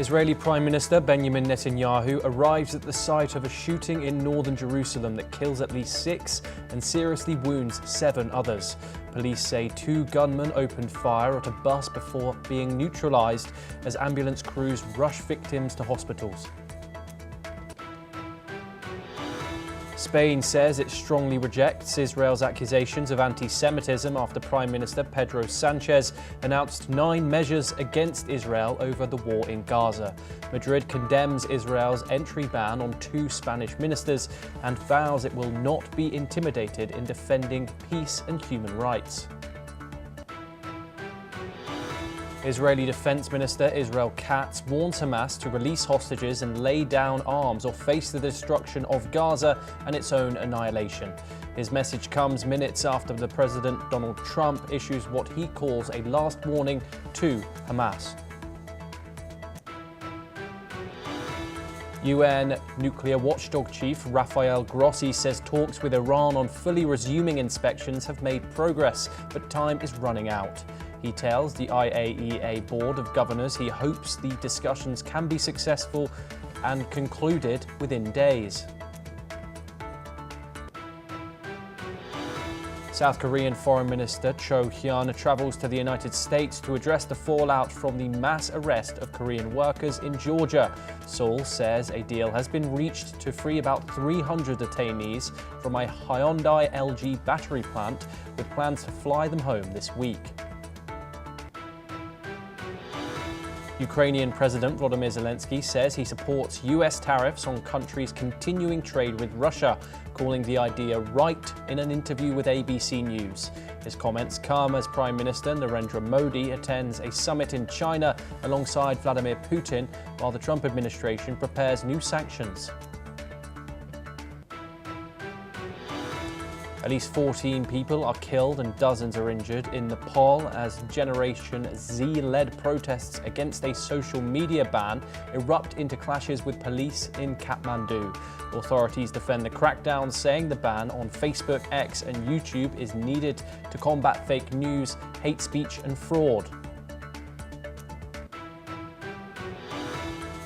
Israeli Prime Minister Benjamin Netanyahu arrives at the site of a shooting in northern Jerusalem that kills at least 6 and seriously wounds 7 others. Police say 2 gunmen opened fire at a bus before being neutralized as ambulance crews rush victims to hospitals. Spain says it strongly rejects Israel's accusations of anti-Semitism after Prime Minister Pedro Sanchez announced 9 measures against Israel over the war in Gaza. Madrid condemns Israel's entry ban on 2 Spanish ministers and vows it will not be intimidated in defending peace and human rights. Israeli Defense Minister Israel Katz warns Hamas to release hostages and lay down arms or face the destruction of Gaza and its own annihilation. His message comes minutes after the President Donald Trump issues what he calls a last warning to Hamas. UN nuclear watchdog chief Rafael Grossi says talks with Iran on fully resuming inspections have made progress, but time is running out. He tells the IAEA Board of Governors he hopes the discussions can be successful and concluded within days. South Korean Foreign Minister Cho Hyun travels to the United States to address the fallout from the mass arrest of Korean workers in Georgia. Seoul says a deal has been reached to free about 300 detainees from a Hyundai LG battery plant, with plans to fly them home this week. Ukrainian President Volodymyr Zelensky says he supports US tariffs on countries continuing trade with Russia, calling the idea right in an interview with ABC News. His comments come as Prime Minister Narendra Modi attends a summit in China alongside Vladimir Putin, while the Trump administration prepares new sanctions. At least 14 people are killed and dozens are injured in Nepal as Generation Z-led protests against a social media ban erupt into clashes with police in Kathmandu. Authorities defend the crackdown, saying the ban on Facebook, X and YouTube is needed to combat fake news, hate speech and fraud.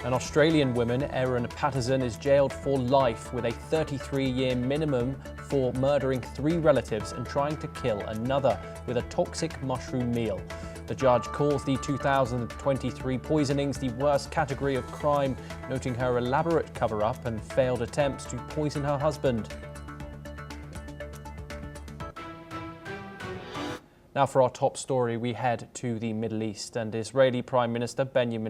An Australian woman, Erin Patterson, is jailed for life with a 33-year minimum for murdering 3 relatives and trying to kill another with a toxic mushroom meal. The judge calls the 2023 poisonings the worst category of crime, noting her elaborate cover-up and failed attempts to poison her husband. Now for our top story, we head to the Middle East, and Israeli Prime Minister Benjamin